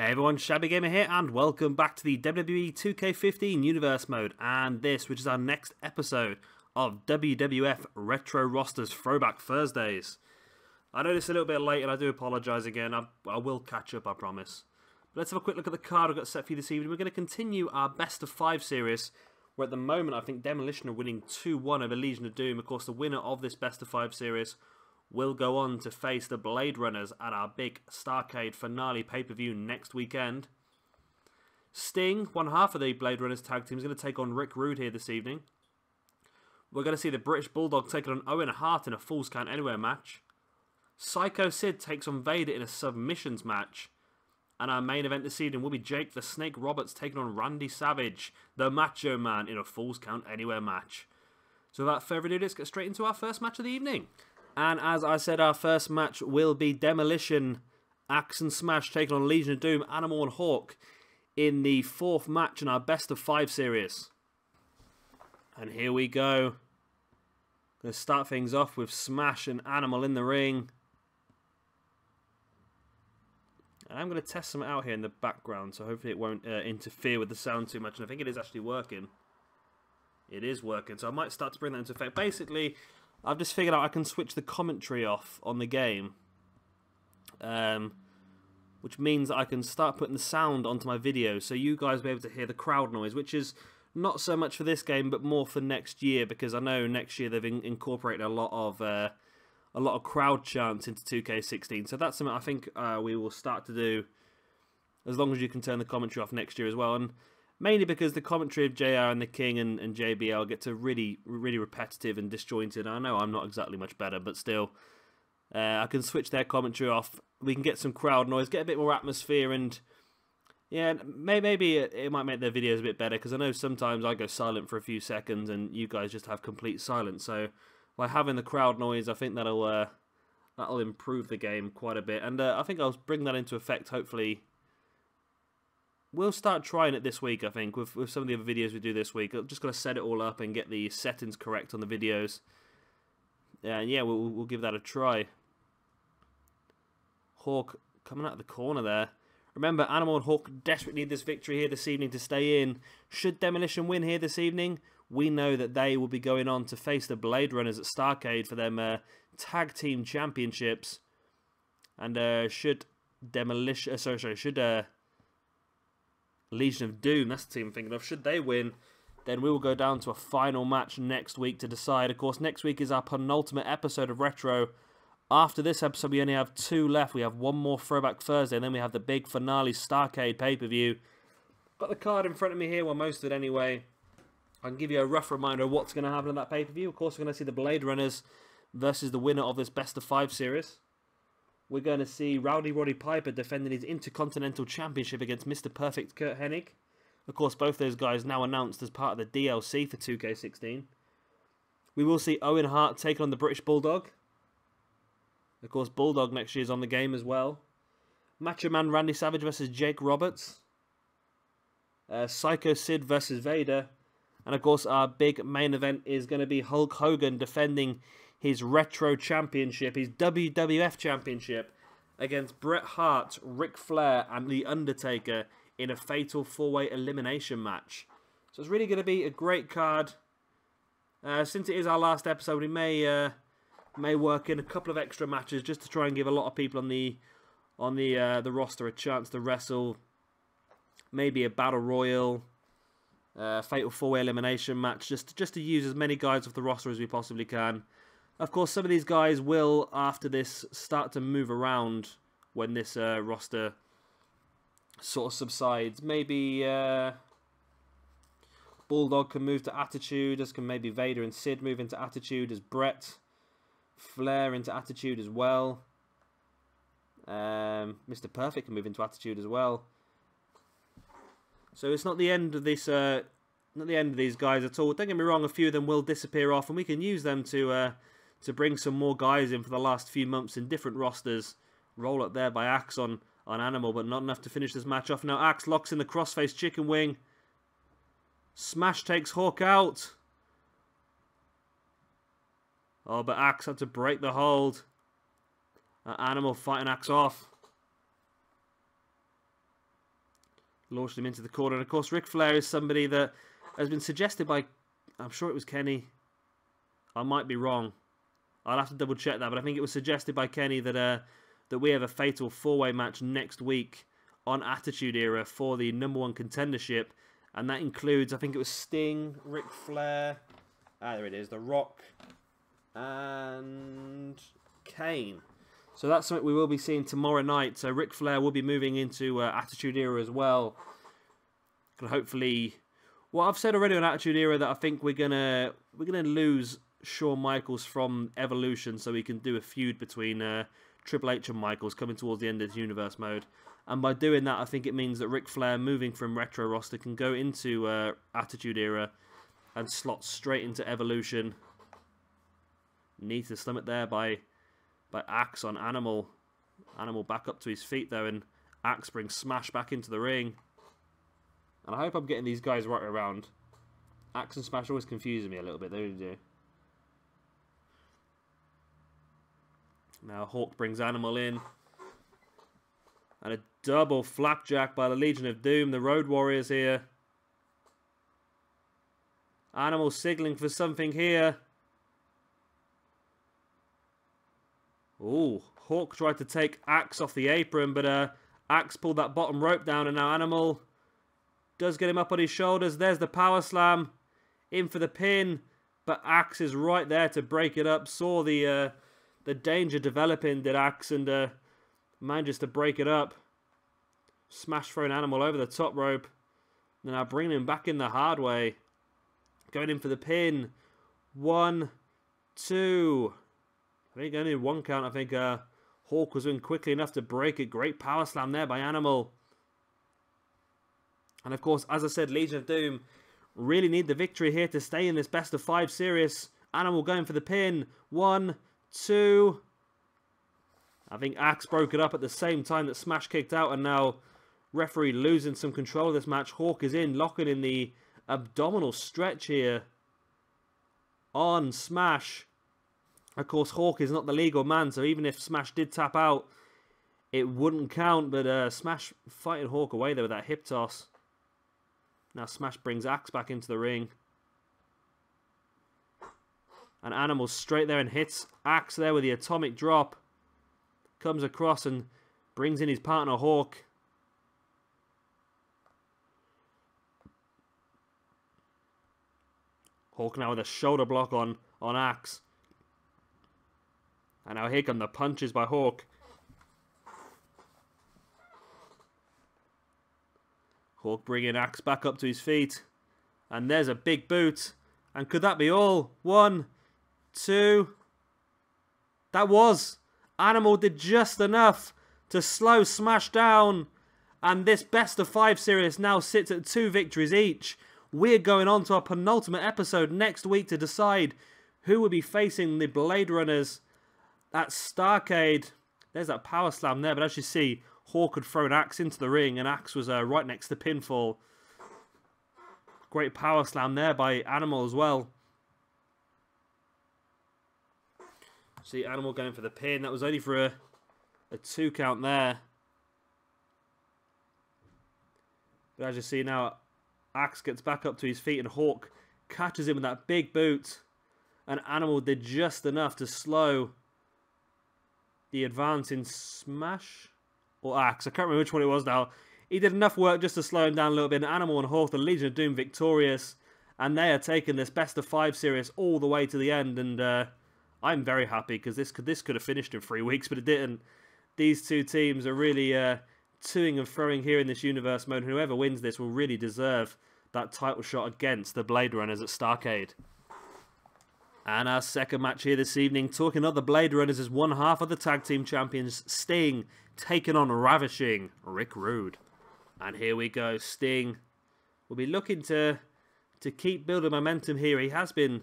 Hey everyone, Shabby Gamer here, and welcome back to the WWE 2K15 Universe Mode, and this, which is our next episode of WWF Retro Rosters Throwback Thursdays. I know this is a little bit late, and I do apologise again. I will catch up, I promise. But let's have a quick look at the card I've got set for you this evening. We're going to continue our Best of 5 series, where at the moment I think Demolition are winning 2-1 over Legion of Doom. Of course, the winner of this Best of 5 series will go on to face the Blade Runners at our big Starrcade finale pay-per-view next weekend. Sting, one half of the Blade Runners tag team, is going to take on Rick Rude here this evening. We're going to see the British Bulldog taking on Owen and Hart in a Falls Count Anywhere match. Psycho Sid takes on Vader in a submissions match. And our main event this evening will be Jake the Snake Roberts taking on Randy Savage, the Macho Man, in a Falls Count Anywhere match. So without further ado, let's get straight into our first match of the evening. And as I said, our first match will be Demolition, Axe and Smash taking on Legion of Doom, Animal and Hawk in the fourth match in our Best of 5 series. And here we go. Going to start things off with Smash and Animal in the ring. And I'm going to test some out here in the background, so hopefully it won't interfere with the sound too much. And I think it is actually working. It is working, so I might start to bring that into effect. Basically, I've just figured out I can switch the commentary off on the game, which means that I can start putting the sound onto my videos, so you guys will be able to hear the crowd noise, which is not so much for this game, but more for next year, because I know next year they've incorporated a lot of crowd chants into 2K16. So that's something I think we will start to do, as long as you can turn the commentary off next year as well. And mainly because the commentary of JR and the King and JBL get to really repetitive and disjointed. I know I'm not exactly much better, but still, I can switch their commentary off. We can get some crowd noise, get a bit more atmosphere, and yeah, maybe it might make their videos a bit better, because I know sometimes I go silent for a few seconds and you guys just have complete silence. So by having the crowd noise, I think that'll improve the game quite a bit, and I think I'll bring that into effect hopefully. We'll start trying it this week, I think, with some of the other videos we do this week. I'm just going to set it all up and get the settings correct on the videos. And yeah, we'll give that a try. Hawk coming out of the corner there. Remember, Animal and Hawk desperately need this victory here this evening to stay in. Should Demolition win here this evening, we know that they will be going on to face the Blade Runners at Starrcade for them tag team championships. And should Demolition... should Legion of Doom, that's the team I'm thinking of, should they win, then we will go down to a final match next week to decide. Of course, next week is our penultimate episode of Retro. After this episode, we only have 2 left. We have one more Throwback Thursday, and then we have the big finale Starrcade pay-per-view. Got the card in front of me here, well, most of it anyway. I can give you a rough reminder of what's going to happen in that pay-per-view. Of course, we're going to see the Blade Runners versus the winner of this Best of 5 series. We're going to see Rowdy Roddy Piper defending his Intercontinental Championship against Mr. Perfect Kurt Hennig. Of course, both those guys now announced as part of the DLC for 2K16. We will see Owen Hart take on the British Bulldog. Of course, Bulldog next year is on the game as well. Macho Man Randy Savage versus Jake Roberts. Psycho Sid versus Vader. And of course, our big main event is going to be Hulk Hogan defending his Retro Championship, his WWF Championship, against Bret Hart, Ric Flair, and The Undertaker in a fatal 4-way elimination match. So it's really going to be a great card. Since it is our last episode, we may work in a couple of extra matches just to try and give a lot of people on the roster a chance to wrestle. Maybe a Battle Royal, fatal 4-way elimination match, just to use as many guys off the roster as we possibly can. Of course, some of these guys will, after this, start to move around when this roster sort of subsides. Maybe Bulldog can move to Attitude, as can maybe Vader and Sid move into Attitude, as Brett, Flair into Attitude as well. Mr. Perfect can move into Attitude as well. So it's not the end of this, not the end of these guys at all. Don't get me wrong, a few of them will disappear off, and we can use them to bring some more guys in for the last few months in different rosters. Roll up there by Axe on Animal, but not enough to finish this match off. Now Axe locks in the crossface chicken wing. Smash takes Hawk out. Oh, but Axe had to break the hold. Animal fighting Axe off. Launched him into the corner. And of course, Ric Flair is somebody that has been suggested by, I'm sure it was Kenny. I might be wrong. I'll have to double check that, but I think it was suggested by Kenny that that we have a fatal 4-way match next week on Attitude Era for the #1 contendership, and that includes, I think it was Sting, Ric Flair, there it is, The Rock, and Kane. So that's something we will be seeing tomorrow night. So Ric Flair will be moving into Attitude Era as well. And hopefully, well, I've said already on Attitude Era that I think we're gonna lose Shawn Michaels from Evolution, so we can do a feud between Triple H and Michaels coming towards the end of the Universe mode. And by doing that, I think it means that Ric Flair moving from Retro roster can go into Attitude Era and slot straight into Evolution. Need to slam it there by Axe on Animal. Animal back up to his feet though, and Axe brings Smash back into the ring. And I hope I'm getting these guys right around. Axe and Smash always confusing me a little bit, they really do. Now Hawk brings Animal in. And a double flapjack by the Legion of Doom, the Road Warriors here. Animal signaling for something here. Ooh, Hawk tried to take Axe off the apron, but Axe pulled that bottom rope down, and now Animal does get him up on his shoulders. There's the power slam. In for the pin, but Axe is right there to break it up. Saw the danger developing, did Axe, and manages to break it up. Smash throwing Animal over the top rope. Now bringing him back in the hard way. Going in for the pin. 1, 2. I think only one count. I think Hawk was in quickly enough to break it. Great power slam there by Animal. And of course, as I said, Legion of Doom really need the victory here to stay in this best of 5 series. Animal going for the pin. 1, 2. I think Axe broke it up at the same time that Smash kicked out, and now referee losing some control of this match. Hawk is in, locking in the abdominal stretch here on Smash. Of course, Hawk is not the legal man, so even if Smash did tap out, it wouldn't count. But Smash fighting Hawk away there with that hip toss. Now Smash brings Axe back into the ring. And Animal straight there and hits Axe there with the atomic drop. Comes across and brings in his partner Hawk. Hawk now with a shoulder block on Axe. And now here come the punches by Hawk. Hawk bringing Axe back up to his feet. And there's a big boot. And could that be all? 1, 2. That was. Animal did just enough to slow Smash down. And this best of 5 series now sits at 2 victories each. We're going on to our penultimate episode next week to decide who will be facing the Blade Runners at Starrcade. There's that power slam there, but as you see, Hawk had thrown Axe into the ring, and Axe was right next to pinfall. Great power slam there by Animal as well. See Animal going for the pin. That was only for a 2 count there. But as you see now, Axe gets back up to his feet, and Hawk catches him with that big boot. And Animal did just enough to slow the advance in Smash or Axe. I can't remember which one it was now. He did enough work just to slow him down a little bit. And Animal and Hawk, the Legion of Doom, victorious. And they are taking this best of 5 series all the way to the end. And I'm very happy because this could have finished in 3 weeks, but it didn't. These two teams are really toing and throwing here in this universe mode. Whoever wins this will really deserve that title shot against the Blade Runners at Starrcade. And our second match here this evening, talking about the Blade Runners, is one half of the tag team champions, Sting, taking on ravishing Rick Rude. And here we go. Sting will be looking to keep building momentum here. He has been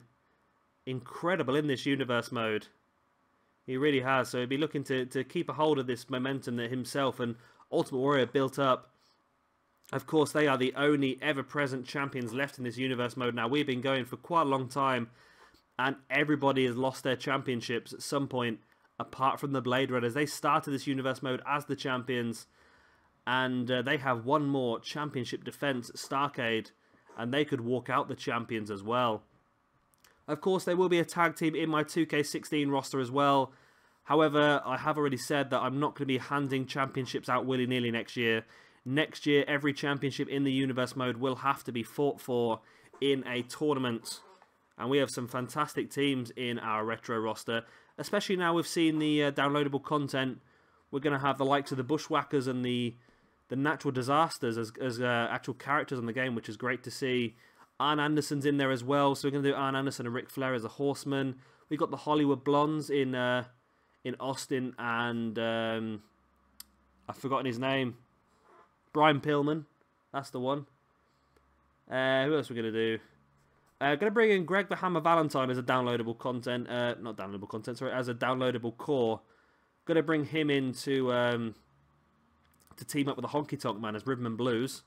incredible in this universe mode. He really has. So he'll be looking to keep a hold of this momentum that himself and Ultimate Warrior built up. Of course, they are the only ever-present champions left in this universe mode. Now, we've been going for quite a long time, and everybody has lost their championships at some point, apart from the Blade Runners. They started this universe mode as the champions, and they have one more championship defense at Starrcade, and they could walk out the champions as well. Of course, there will be a tag team in my 2K16 roster as well. However, I have already said that I'm not going to be handing championships out willy-nilly next year. Next year, every championship in the Universe mode will have to be fought for in a tournament. And we have some fantastic teams in our retro roster. Especially now we've seen the downloadable content. We're going to have the likes of the Bushwhackers and the Natural Disasters as actual characters on the game, which is great to see. Arn Anderson's in there as well, so we're going to do Arn Anderson and Ric Flair as a Horseman. We've got the Hollywood Blondes in Austin and I've forgotten his name. Brian Pillman, that's the one. Who else are we going to do? Going to bring in Greg the Hammer Valentine as a downloadable content, not downloadable content, sorry, as a downloadable core. Going to bring him in to team up with the Honky Tonk Man as Rhythm and Blues.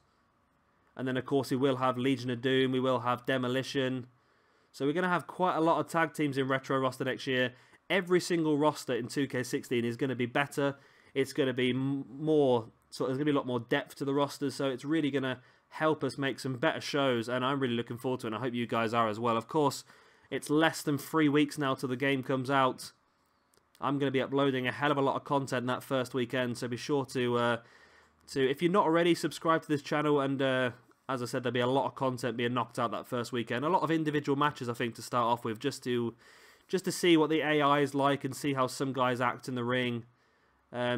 And then, of course, we will have Legion of Doom. We will have Demolition. So we're going to have quite a lot of tag teams in Retro roster next year. Every single roster in 2K16 is going to be better. It's going to be more... So there's going to be a lot more depth to the rosters. So it's really going to help us make some better shows. And I'm really looking forward to it. And I hope you guys are as well. Of course, it's less than 3 weeks now till the game comes out. I'm going to be uploading a hell of a lot of content that first weekend. So be sure to if you're not already, subscribe to this channel, and as I said, there'll be a lot of content being knocked out that first weekend. A lot of individual matches, I think, to start off with, just to see what the AI is like and see how some guys act in the ring.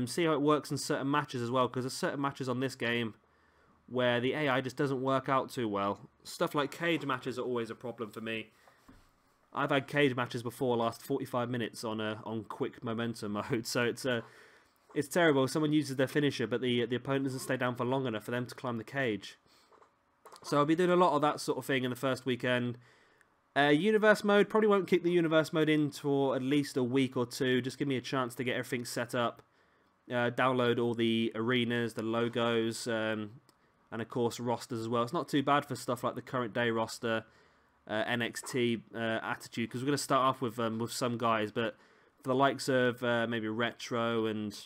See how it works in certain matches as well, because there's certain matches on this game where the AI just doesn't work out too well. Stuff like cage matches are always a problem for me. I've had cage matches before last 45 minutes on quick momentum mode, so it's terrible. Someone uses their finisher, but the opponent doesn't stay down for long enough for them to climb the cage. So I'll be doing a lot of that sort of thing in the first weekend. Universe mode, probably won't kick the Universe mode in for at least a week or two. Just give me a chance to get everything set up. Download all the arenas, the logos, and of course rosters as well. It's not too bad for stuff like the current day roster, NXT Attitude, because we're going to start off with some guys, but for the likes of maybe Retro and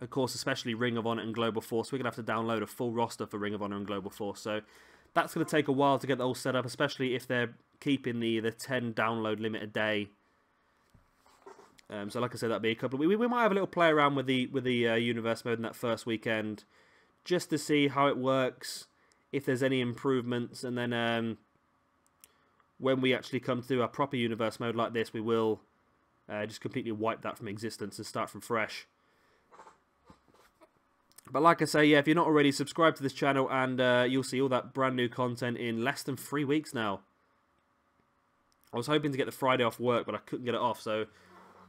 of course especially Ring of Honor and Global Force, we're going to have to download a full roster for Ring of Honor and Global Force. So that's going to take a while to get that all set up, especially if they're keeping the 10 download limit a day. So like I said, that'll be a couple of... We might have a little play around with the Universe mode in that first weekend, just to see how it works, if there's any improvements, and then when we actually come to do our proper Universe mode like this, we will just completely wipe that from existence and start from fresh. But like I say, yeah, if you're not already, subscribe to this channel, and you'll see all that brand new content in less than 3 weeks now. I was hoping to get the Friday off work, but I couldn't get it off, so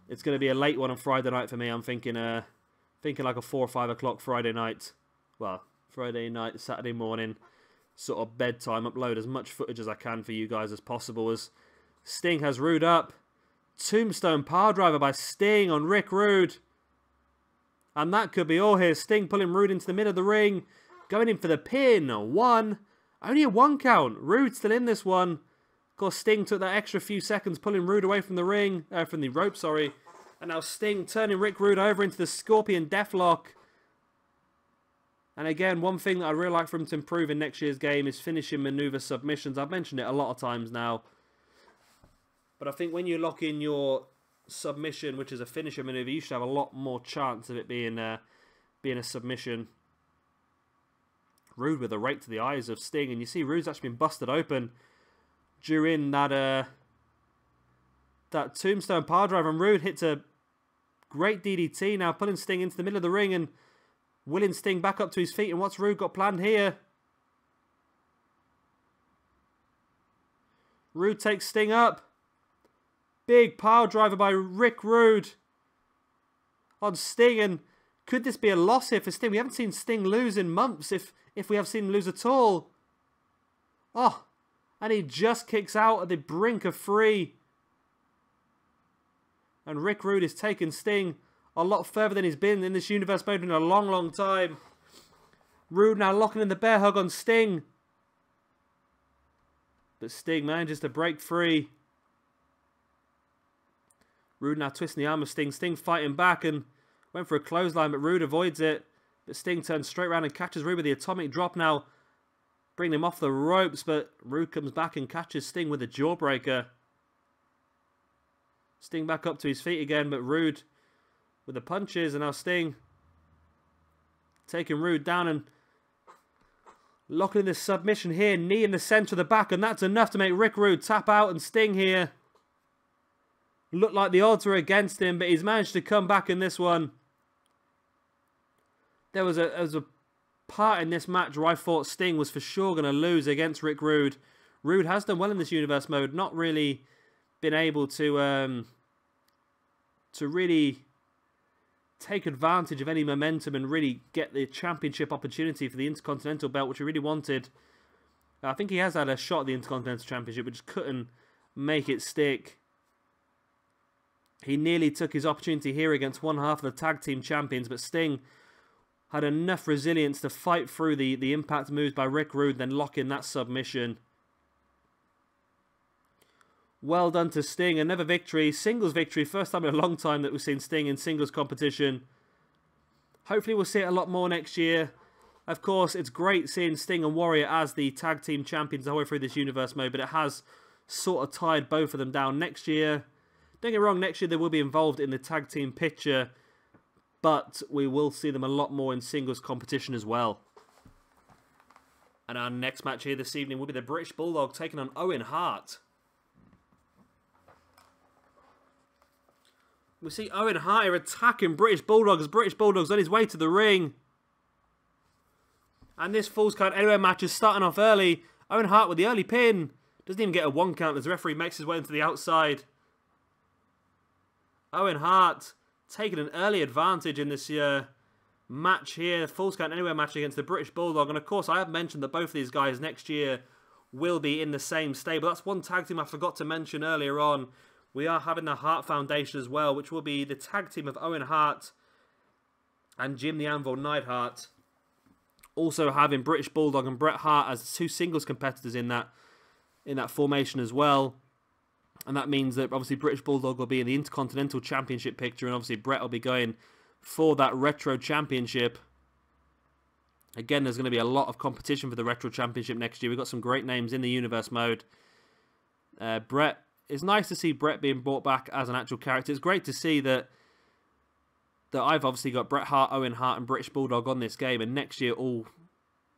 it's going to be a late one on Friday night for me. I'm thinking like a 4 or 5 o'clock Friday night. Well, Friday night, Saturday morning, sort of bedtime. Upload as much footage as I can for you guys as possible, as Sting has Rude up. Tombstone power driver by Sting on Rick Rude. And that could be all here. Sting pulling Rude into the middle of the ring. Going in for the pin. One. Only a 1 count. Rude still in this one. Of course, Sting took that extra few seconds, pulling Rude away from the ring. From the rope, sorry. And now Sting turning Rick Rude over into the Scorpion Deathlock. And again, one thing that I'd really like for him to improve in next year's game is finishing maneuver submissions. I've mentioned it a lot of times now. But I think when you lock in your submission, which is a finisher maneuver, you should have a lot more chance of it being a submission. Rude with a rake to the eyes of Sting, and you see Rude's actually been busted open during that Tombstone power driver, and Rude hits a great DDT now, pulling Sting into the middle of the ring and willing Sting back up to his feet. And what's Rude got planned here? Rude takes Sting up. Big power driver by Rick Rude on Sting, and could this be a loss here for Sting? We haven't seen Sting lose in months, if we have seen him lose at all. Oh, and he just kicks out at the brink of 3. And Rick Rude is taking Sting a lot further than he's been in this Universe mode in a long, long time. Rude now locking in the bear hug on Sting. But Sting manages to break free. Rude now twisting the arm of Sting. Sting fighting back and went for a clothesline, but Rude avoids it. But Sting turns straight around and catches Rude with the atomic drop now. Bringing him off the ropes, but Rude comes back and catches Sting with a jawbreaker. Sting back up to his feet again, but Rude with the punches, and now Sting taking Rude down and locking in this submission here. Knee in the center of the back, and that's enough to make Rick Rude tap out, and Sting here looked like the odds were against him, but he's managed to come back in this one. There was a part in this match where I thought Sting was for sure going to lose against Rick Rude. Rude has done well in this universe mode, not really been able to really take advantage of any momentum and really get the championship opportunity for the Intercontinental belt, which he really wanted. I think he has had a shot at the Intercontinental Championship, but just couldn't make it stick. He nearly took his opportunity here against one half of the tag team champions, but Sting had enough resilience to fight through the impact moves by Rick Rude, then lock in that submission. Well done to Sting. Another victory. Singles victory. First time in a long time that we've seen Sting in singles competition. Hopefully we'll see it a lot more next year. Of course, it's great seeing Sting and Warrior as the tag team champions the whole way through this universe mode, but it has sort of tied both of them down. Next year, don't get me wrong, next year they will be involved in the tag team picture, but we will see them a lot more in singles competition as well. And our next match here this evening will be the British Bulldog taking on Owen Hart. We see Owen Hart here attacking British Bulldog as British Bulldog's on his way to the ring. And this Falls Count Anywhere match is starting off early. Owen Hart with the early pin. Doesn't even get a 1 count as the referee makes his way into the outside. Owen Hart taking an early advantage in this match here. Falls Count Anywhere match against the British Bulldog. And of course, I have mentioned that both of these guys next year will be in the same stable. That's one tag team I forgot to mention earlier on. We are having the Hart Foundation as well, which will be the tag team of Owen Hart and Jim the Anvil Neidhart. Also having British Bulldog and Bret Hart as two singles competitors in that formation as well. And that means that obviously British Bulldog will be in the Intercontinental Championship picture, and obviously Bret will be going for that Retro Championship. Again, there's going to be a lot of competition for the Retro Championship next year. We've got some great names in the universe mode. Bret. It's nice to see Bret being brought back as an actual character. It's great to see that I've obviously got Bret Hart, Owen Hart, and British Bulldog on this game. And next year,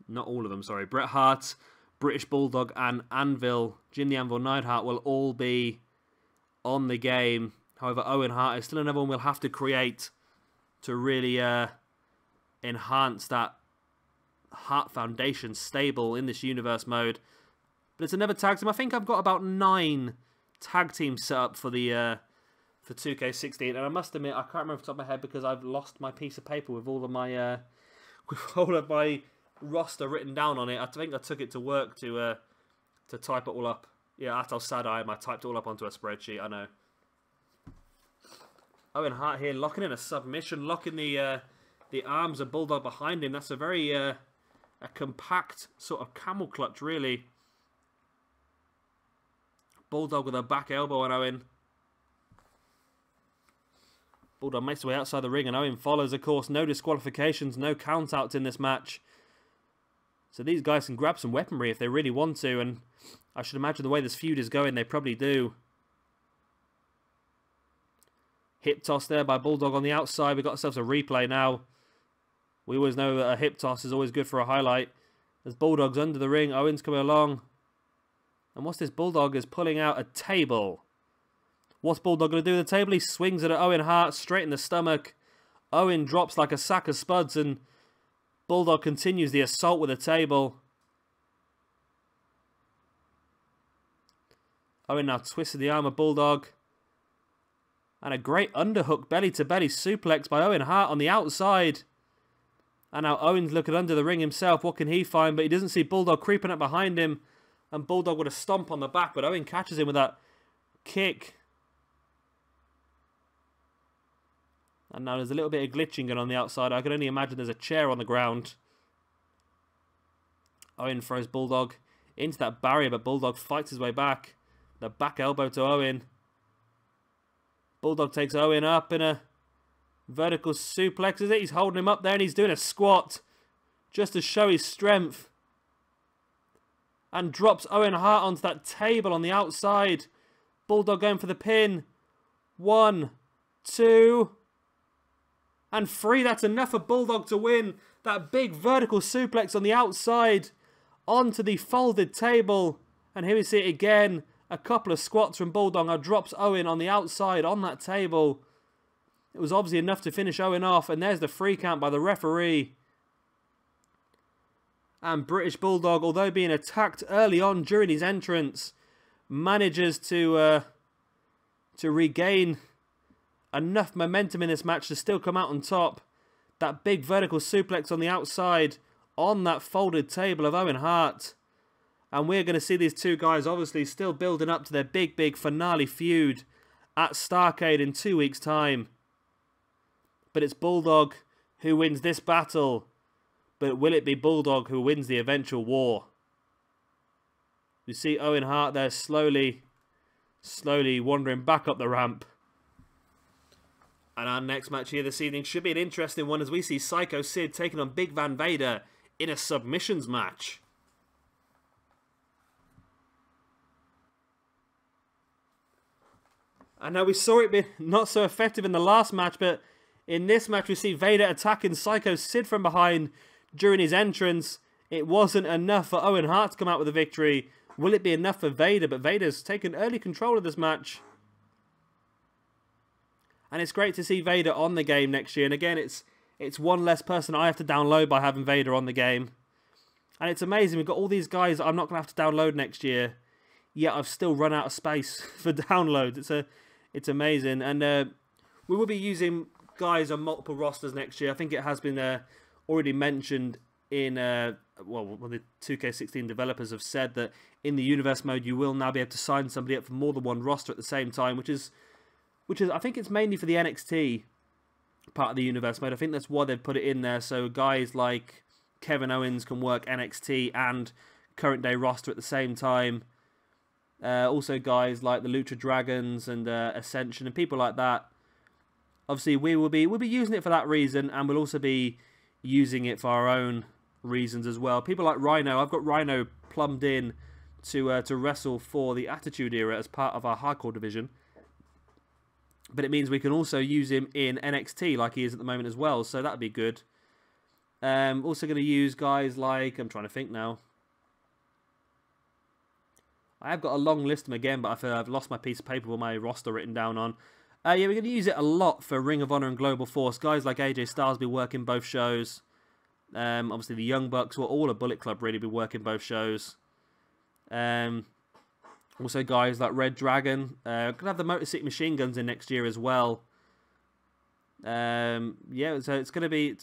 not all of them, sorry. Bret Hart, British Bulldog, and Anvil, Jim the Anvil Neidhart will all be on the game. However, Owen Hart is still another one we'll have to create to really enhance that Hart Foundation stable in this universe mode. But it's another tag team. I think I've got about 9 tag teams set up for the for 2K16, and I must admit I can't remember off the top of my head because I've lost my piece of paper with all of my roster written down on it. I think I took it to work to type it all up. Yeah, that's how sad I am. I typed it all up onto a spreadsheet. I know. Owen Hart here locking in a submission, locking the arms of Bulldog behind him. That's a very a compact sort of camel clutch, really. Bulldog with a back elbow on Owen. Bulldog makes his way outside the ring and Owen follows, of course. No disqualifications, no countouts in this match. So these guys can grab some weaponry if they really want to, and I should imagine the way this feud is going, they probably do. Hip toss there by Bulldog on the outside. We've got ourselves a replay now. We always know that a hip toss is always good for a highlight. As Bulldog's under the ring, Owen's coming along. And what's this? Bulldog is pulling out a table. What's Bulldog going to do with the table? He swings it at Owen Hart straight in the stomach. Owen drops like a sack of spuds and Bulldog continues the assault with the table. Owen now twisted the arm of Bulldog. And a great underhook belly-to-belly suplex by Owen Hart on the outside. And now Owen's looking under the ring himself. What can he find? But he doesn't see Bulldog creeping up behind him. And Bulldog with a stomp on the back. But Owen catches him with that kick. And now there's a little bit of glitching going on the outside. I can only imagine there's a chair on the ground. Owen throws Bulldog into that barrier. But Bulldog fights his way back. The back elbow to Owen. Bulldog takes Owen up in a Vertical suplexes it. He's holding him up there and he's doing a squat just to show his strength. And drops Owen Hart onto that table on the outside. Bulldog going for the pin. 1, 2, and 3. That's enough for Bulldog to win. That big vertical suplex on the outside onto the folded table. And here we see it again. A couple of squats from Bulldog. Now drops Owen on the outside on that table. It was obviously enough to finish Owen off. And there's the 3 count by the referee. And British Bulldog, although being attacked early on during his entrance, manages to regain enough momentum in this match to still come out on top. That big vertical suplex on the outside on that folded table of Owen Hart. And we're going to see these two guys obviously still building up to their big finale feud at Starrcade in 2 weeks' time. But it's Bulldog who wins this battle. But will it be Bulldog who wins the eventual war? You see Owen Hart there slowly wandering back up the ramp. And our next match here this evening should be an interesting one as we see Psycho Sid taking on Big Van Vader in a submissions match. I know we saw it be not so effective in the last match, but in this match we see Vader attacking Psycho Sid from behind during his entrance. It wasn't enough for Owen Hart to come out with a victory. Will it be enough for Vader? But Vader's taken early control of this match. And it's great to see Vader on the game next year. And again, it's one less person I have to download by having Vader on the game. And it's amazing. We've got all these guys that I'm not going to have to download next year. Yet I've still run out of space for downloads. It's amazing. And we will be using guys on multiple rosters next year. I think it has been already mentioned in... well, the 2K16 developers have said that in the universe mode you will now be able to sign somebody up for more than one roster at the same time, which is I think it's mainly for the NXT part of the universe mode. I think that's why they've put it in there, so guys like Kevin Owens can work NXT and current day roster at the same time. Also guys like the Lucha Dragons and Ascension and people like that. Obviously we'll be using it for that reason, and we'll also be using it for our own reasons as well. People like Rhino, I've got Rhino plumbed in to wrestle for the Attitude Era as part of our hardcore division. But it means we can also use him in NXT like he is at the moment as well, so that'd be good. Also going to use guys like, I'm trying to think now. I have got a long list of them again, but I've lost my piece of paper with my roster written down on. Yeah, we're going to use it a lot for Ring of Honor and Global Force. Guys like AJ Styles be working both shows. Obviously the Young Bucks, well, all of Bullet Club really be working both shows. Also guys like Red Dragon. Gonna have the Motor City Machine Guns in next year as well. Yeah, so it's gonna be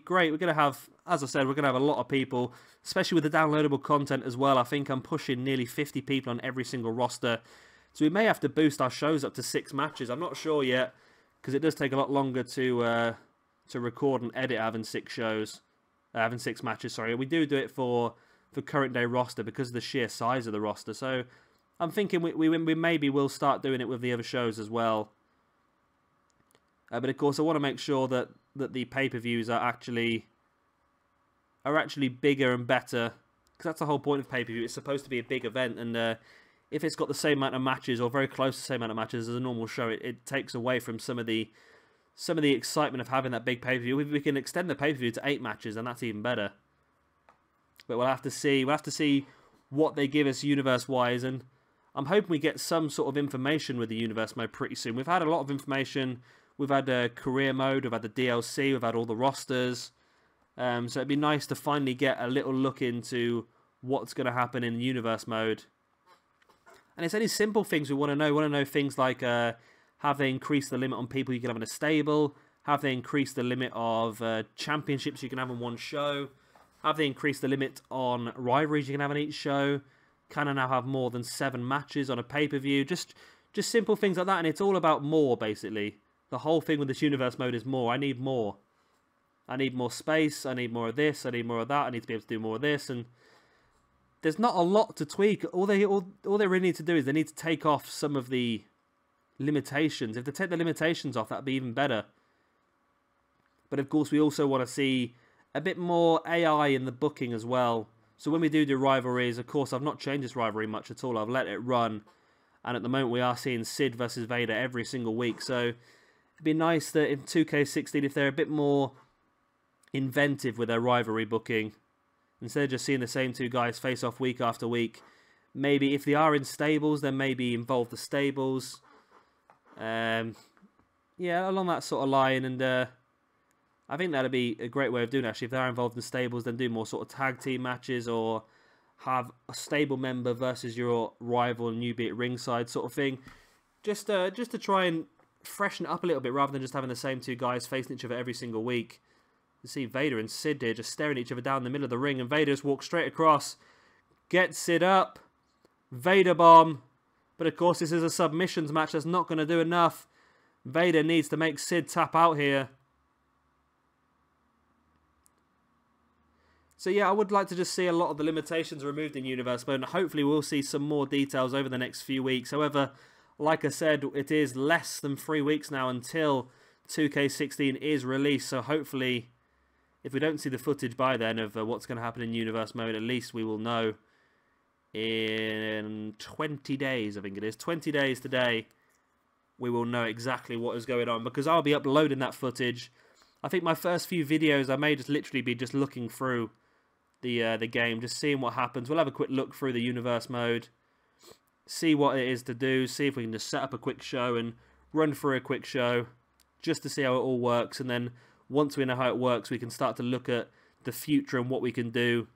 great. We're gonna have, as I said, we're gonna have a lot of people, especially with the downloadable content as well. I think I'm pushing nearly 50 people on every single roster. So we may have to boost our shows up to 6 matches. I'm not sure yet, because it does take a lot longer to record and edit having 6 shows. Having 6 matches, sorry. We do it for current day roster because of the sheer size of the roster. So I'm thinking we maybe will start doing it with the other shows as well. But of course, I want to make sure that the pay-per-views are actually bigger and better, because that's the whole point of pay-per-view. It's supposed to be a big event, and if it's got the same amount of matches or very close to the same amount of matches as a normal show, it takes away from some of the excitement of having that big pay-per-view. If we can extend the pay-per-view to 8 matches, then that's even better. But we'll have to see. We'll have to see what they give us universe-wise, and I'm hoping we get some sort of information with the universe mode pretty soon. We've had a lot of information. We've had a career mode, we've had the DLC, we've had all the rosters. So it'd be nice to finally get a little look into what's going to happen in universe mode. And it's only simple things we want to know. We want to know things like have they increased the limit on people you can have in a stable? Have they increased the limit of championships you can have in one show? Have they increased the limit on rivalries you can have in each show? Can I now have more than 7 matches on a pay-per-view? Just simple things like that, and it's all about more, basically. The whole thing with this universe mode is more. I need more. I need more space. I need more of this. I need more of that. I need to be able to do more of this. And there's not a lot to tweak. All they really need to do is they need to take off some of the limitations. If they take the limitations off, that'd be even better. But of course, we also want to see a bit more AI in the booking as well. So when we do rivalries, of course, I've not changed this rivalry much at all. I've let it run. And at the moment, we are seeing Sid versus Vader every single week. So it'd be nice that in 2K16, if they're a bit more inventive with their rivalry booking, instead of just seeing the same two guys face off week after week, maybe if they are in stables, then maybe involve the stables. Yeah, along that sort of line. And I think that'd be a great way of doing it, actually. If they're involved in stables, then do more sort of tag team matches, or have a stable member versus your rival and you be at ringside sort of thing. Just to try and freshen it up a little bit, rather than just having the same two guys facing each other every single week. You see Vader and Sid here just staring at each other down the middle of the ring, and Vader just walks straight across, gets Sid up, Vader bomb. But of course, this is a submissions match. That's not going to do enough. Vader needs to make Sid tap out here. So yeah, I would like to just see a lot of the limitations removed in Universe Mode, and hopefully we'll see some more details over the next few weeks. However, like I said, it is less than 3 weeks now until 2K16 is released, so hopefully, if we don't see the footage by then of what's going to happen in Universe Mode, at least we will know in 20 days, I think it is. 20 days today, we will know exactly what is going on, because I'll be uploading that footage. I think my first few videos, I may just literally be just looking through the game, just seeing what happens. We'll have a quick look through the Universe Mode, see what it is to do, see if we can just set up a quick show and run through a quick show, just to see how it all works. And then once we know how it works, we can start to look at the future and what we can do.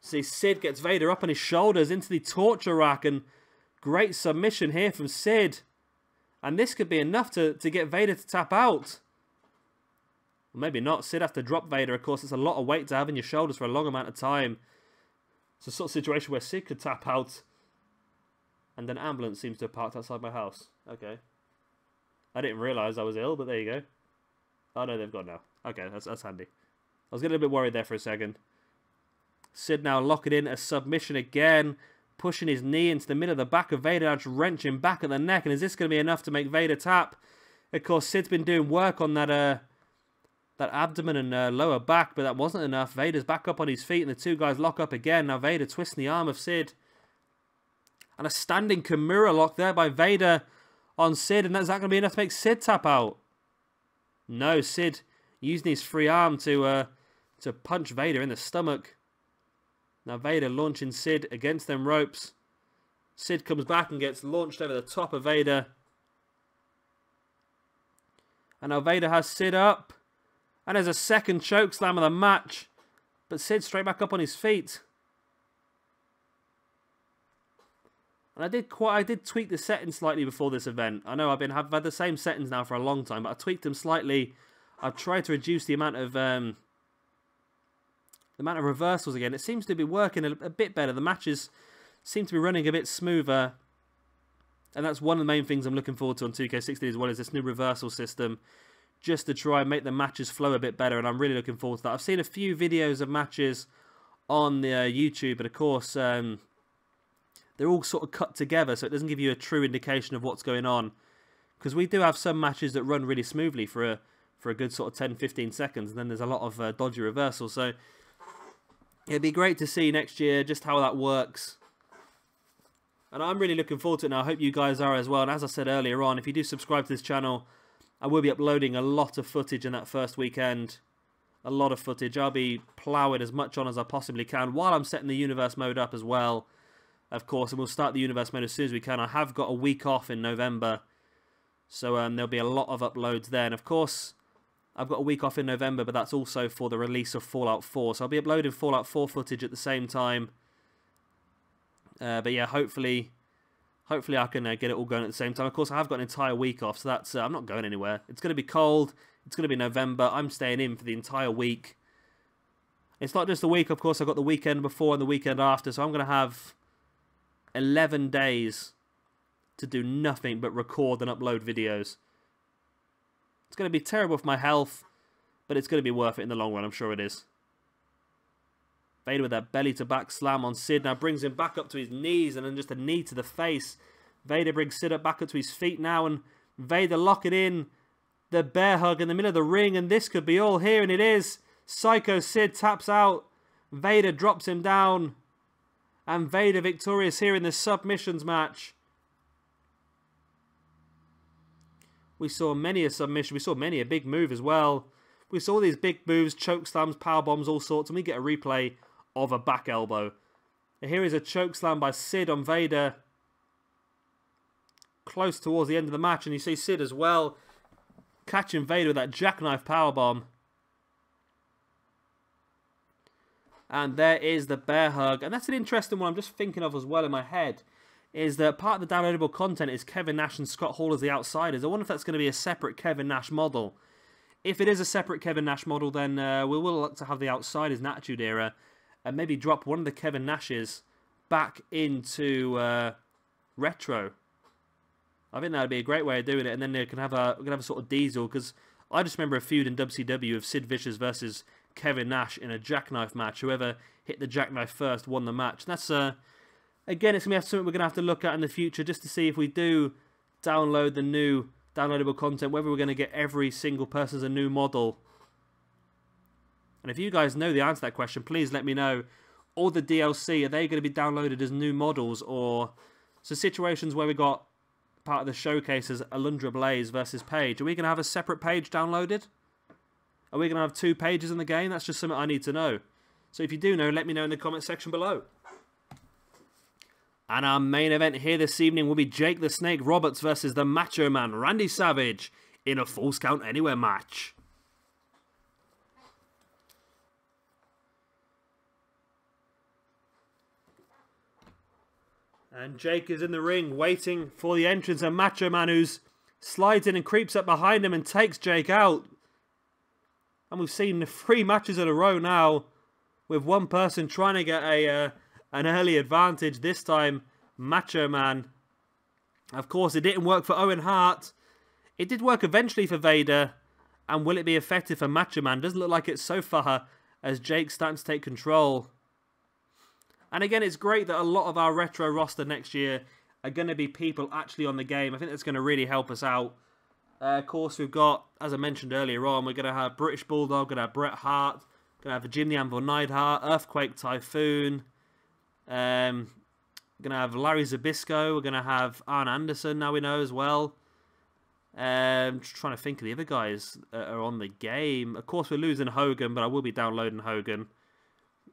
See, Sid gets Vader up on his shoulders into the torture rack, and great submission here from Sid. And this could be enough to get Vader to tap out. Well, maybe not. Sid has to drop Vader. Of course, it's a lot of weight to have in your shoulders for a long amount of time. It's a sort of situation where Sid could tap out. And an ambulance seems to have parked outside my house. Okay. I didn't realise I was ill, but there you go. Oh no, they've gone now. Okay, that's handy. I was getting a bit worried there for a second. Sid now locking in a submission again. Pushing his knee into the middle of the back of Vader. Just wrenching back at the neck. And is this going to be enough to make Vader tap? Of course, Sid's been doing work on that abdomen and lower back, but that wasn't enough. Vader's back up on his feet, and the two guys lock up again. Now Vader twisting the arm of Sid. And a standing Kimura lock there by Vader on Sid. And is that going to be enough to make Sid tap out? No, Sid using his free arm to punch Vader in the stomach. Now Vader launching Sid against them ropes. Sid comes back and gets launched over the top of Vader. And now Vader has Sid up. And there's a second choke slam of the match. But Sid straight back up on his feet. And I did tweak the settings slightly before this event. I know I've had the same settings now for a long time, but I tweaked them slightly. I've tried to reduce the amount of reversals again. It seems to be working a bit better. The matches seem to be running a bit smoother. And that's one of the main things I'm looking forward to on 2K16 as well, is this new reversal system, just to try and make the matches flow a bit better, and I'm really looking forward to that. I've seen a few videos of matches on the YouTube, but of course they're all sort of cut together, so it doesn't give you a true indication of what's going on. Because we do have some matches that run really smoothly for a good sort of 10-15 seconds, and then there's a lot of dodgy reversals. So it'd be great to see next year just how that works. And I'm really looking forward to it now. I hope you guys are as well. And as I said earlier on, if you do subscribe to this channel, I will be uploading a lot of footage in that first weekend. A lot of footage. I'll be ploughing as much on as I possibly can while I'm setting the Universe Mode up as well, of course. And we'll start the Universe Mode as soon as we can. I have got a week off in November, so there'll be a lot of uploads then. Of course, I've got a week off in November, but that's also for the release of Fallout 4. So I'll be uploading Fallout 4 footage at the same time. But yeah, hopefully I can get it all going at the same time. Of course, I have got an entire week off, so that's I'm not going anywhere. It's going to be cold. It's going to be November. I'm staying in for the entire week. It's not just the week, of course. I've got the weekend before and the weekend after, so I'm going to have 11 days to do nothing but record and upload videos. It's going to be terrible for my health, but it's going to be worth it in the long run. I'm sure it is. Vader with that belly to back slam on Sid. Now brings him back up to his knees, and then just a knee to the face. Vader brings Sid up back up to his feet now, and Vader locking in the bear hug in the middle of the ring, and this could be all here, and it is. Psycho Sid taps out. Vader drops him down. And Vader victorious here in the submissions match. We saw many a submission. We saw many a big move as well. We saw these big moves, choke slams, power bombs, all sorts. And we get a replay of a back elbow. And here is a choke slam by Sid on Vader. Close towards the end of the match. And you see Sid as well catching Vader with that jackknife power bomb. And there is the bear hug. And that's an interesting one I'm just thinking of as well in my head. Is that part of the downloadable content is Kevin Nash and Scott Hall as the outsiders. I wonder if that's going to be a separate Kevin Nash model. If it is a separate Kevin Nash model, then we will look to have the outsiders in Attitude Era. And maybe drop one of the Kevin Nashes back into Retro. I think that would be a great way of doing it. And then they can have a sort of diesel. Because I just remember a feud in WCW of Sid Vicious versus Kevin Nash in a jackknife match. Whoever hit the jackknife first won the match. And that's again, it's going to be something we're going to have to look at in the future just to see if we do download the new downloadable content, whether we're going to get every single person as a new model. And if you guys know the answer to that question, please let me know. All the DLC, are they going to be downloaded as new models? Or so situations where we got part of the showcases, Alundra Blaze versus Paige. Are we going to have a separate page downloaded? Are we going to have 2 pages in the game? That's just something I need to know. So if you do know, let me know in the comment section below. And our main event here this evening will be Jake the Snake Roberts versus the Macho Man Randy Savage in a Falls Count Anywhere match. And Jake is in the ring waiting for the entrance, and Macho Man who slides in and creeps up behind him and takes Jake out. And we've seen 3 matches in a row now with one person trying to get an early advantage. This time, Macho Man. Of course, it didn't work for Owen Hart. It did work eventually for Vader. And will it be effective for Macho Man? Doesn't look like it so far as Jake's starting to take control. And again, it's great that a lot of our retro roster next year are going to be people actually on the game. I think that's going to really help us out. Of course, we've got, as I mentioned earlier on, we're going to have British Bulldog, going to have Bret Hart, going to have Virginia Anvil Neidhart, Earthquake Typhoon, going to have Larry Zbyszko, we're going to have Arn Anderson, now we know as well. Just trying to think of the other guys that are on the game. Of course, we're losing Hogan, but I will be downloading Hogan.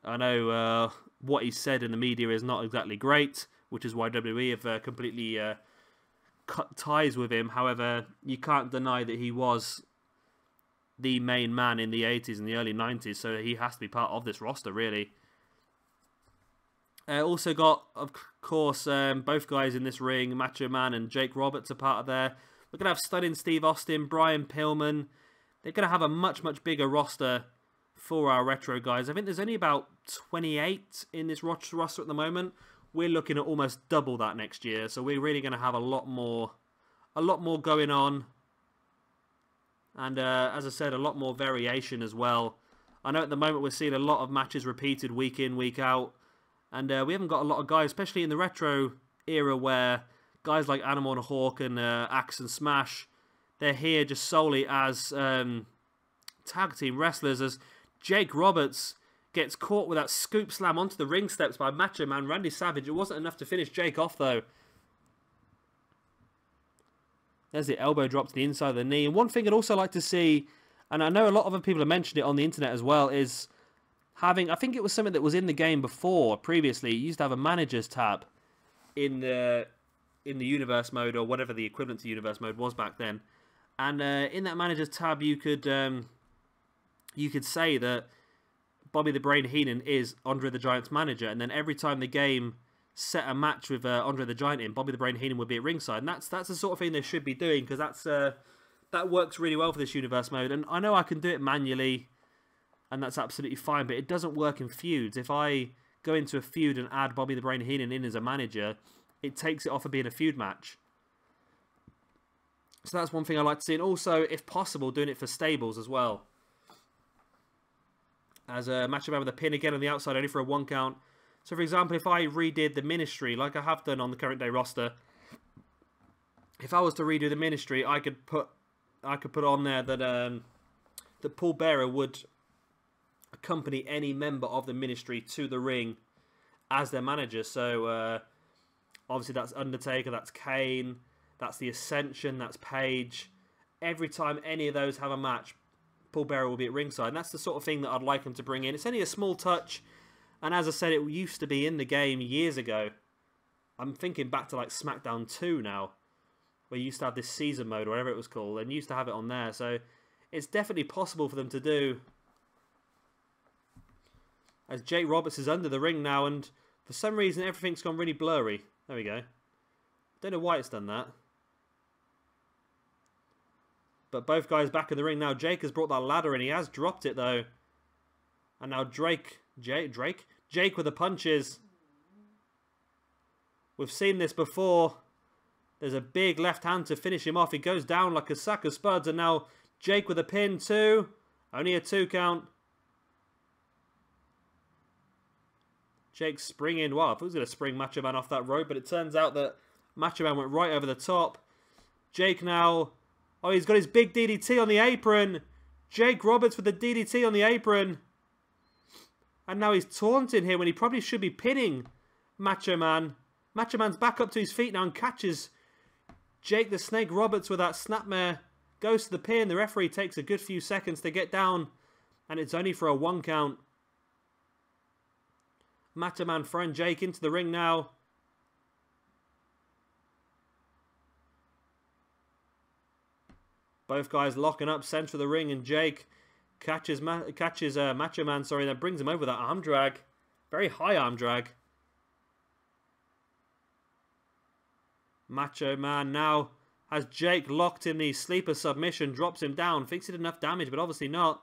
I know what he said in the media is not exactly great, which is why WWE have completely cut ties with him. However, you can't deny that he was the main man in the 80s and the early 90s, so he has to be part of this roster, really. Also got, of course, both guys in this ring, Macho Man and Jake Roberts are part of there. We're going to have Stunning Steve Austin, Brian Pillman. They're going to have a much, much bigger roster for our retro guys. I think there's only about 28 in this roster at the moment. We're looking at almost double that next year, so we're really going to have a lot more going on. And as I said, a lot more variation as well. I know at the moment we're seeing a lot of matches repeated week in, week out. And we haven't got a lot of guys, especially in the retro era, where guys like Animal and Hawk and Axe and Smash, they're here just solely as tag team wrestlers, as Jake Roberts gets caught with that scoop slam onto the ring steps by Macho Man Randy Savage. It wasn't enough to finish Jake off, though. There's the elbow drop to the inside of the knee. And one thing I'd also like to see, and I know a lot of other people have mentioned it on the internet as well, is having, I think it was something that was in the game before, previously. You used to have a manager's tab in the universe mode, or whatever the equivalent to universe mode was back then. And in that manager's tab, you could say that Bobby the Brain Heenan is Andre the Giant's manager, and then every time the game set a match with Andre the Giant in, Bobby the Brain Heenan would be at ringside. And that's the sort of thing they should be doing, because that works really well for this universe mode. And I know I can do it manually, and that's absolutely fine, but it doesn't work in feuds. If I go into a feud and add Bobby the Brain Heenan in as a manager, it takes it off of being a feud match. So that's one thing I like to see. And also, if possible, doing it for stables as well. As a Macho Man with a pin again on the outside, only for a 1 count. So, for example, if I redid the Ministry, like I have done on the current day roster, if I was to redo the Ministry, I could put I could put on there that that Paul Bearer would accompany any member of the Ministry to the ring as their manager. So obviously that's Undertaker, that's Kane, that's the Ascension, that's Paige. Every time any of those have a match, Paul Bearer will be at ringside, and that's the sort of thing that I'd like him to bring in. It's only a small touch, and as I said, it used to be in the game years ago. I'm thinking back to like SmackDown 2 now, where you used to have this season mode, or whatever it was called, and you used to have it on there, so it's definitely possible for them to do. As Jake Roberts is under the ring now, and for some reason everything's gone really blurry. There we go. Don't know why it's done that. But both guys back in the ring now. Jake has brought that ladder in. He has dropped it though. And now Jake with the punches. We've seen this before. There's a big left hand to finish him off. He goes down like a sack of spuds. And now Jake with a pin too. Only a 2 count. Jake springing. Wow, I thought he was going to spring Macho Man off that rope. But it turns out that Macho Man went right over the top. Jake now... Oh, he's got his big DDT on the apron. Jake Roberts with the DDT on the apron. And now he's taunting here when he probably should be pinning Macho Man. Macho Man's back up to his feet now and catches Jake the Snake Roberts with that snapmare. Goes to the pin. The referee takes a good few seconds to get down. And it's only for a 1 count. Macho Man throwing Jake into the ring now. Both guys locking up, centre of the ring, and Jake catches Macho Man, sorry, that brings him over that arm drag. Very high arm drag. Macho Man now has Jake locked in the sleeper submission, drops him down, thinks he did enough damage, but obviously not.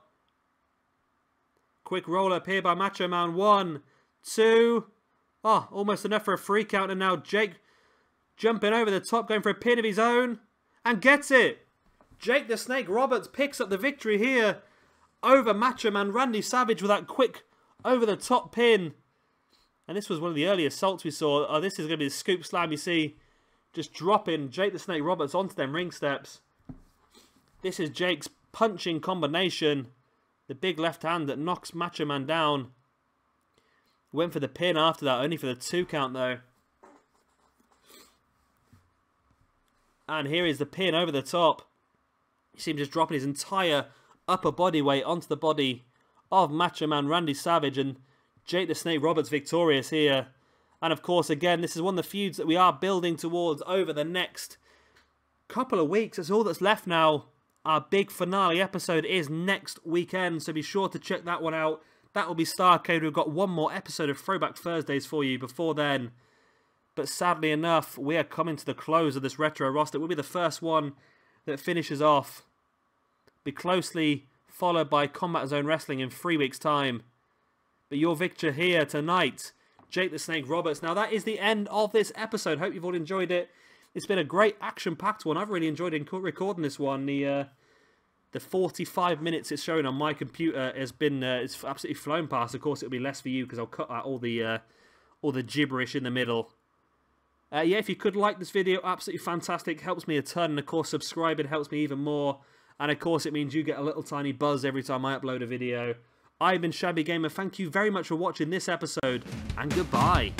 Quick roll up here by Macho Man. 1, 2. Oh, almost enough for a 3 count, and now Jake jumping over the top, going for a pin of his own, and gets it. Jake the Snake Roberts picks up the victory here over Macho Man Randy Savage with that quick over-the-top pin. And this was one of the early assaults we saw. Oh, this is going to be the scoop slam, you see. Just dropping Jake the Snake Roberts onto them ring steps. This is Jake's punching combination. The big left hand that knocks Macho Man down. Went for the pin after that, only for the 2 count though. And here is the pin over the top. You see him just dropping his entire upper body weight onto the body of Macho Man Randy Savage, and Jake the Snake Roberts victorious here. And of course, again, this is one of the feuds that we are building towards over the next couple of weeks. That's all that's left now. Our big finale episode is next weekend, so be sure to check that one out. That will be Starcade. We've got one more episode of Throwback Thursdays for you before then. But sadly enough, we are coming to the close of this retro roster. It will be the first one that finishes off. Be closely followed by Combat Zone Wrestling in 3 weeks' time. But your victor here tonight, Jake the Snake Roberts. Now that is the end of this episode. Hope you've all enjoyed it. It's been a great action-packed one. I've really enjoyed recording this one. The 45 minutes it's showing on my computer has been it's absolutely flown past. Of course, it'll be less for you because I'll cut out all the gibberish in the middle. Yeah, if you could like this video, absolutely fantastic. Helps me a ton. And of course, subscribing helps me even more. And of course, it means you get a little tiny buzz every time I upload a video. I've been Shabby Gamer. Thank you very much for watching this episode, and goodbye.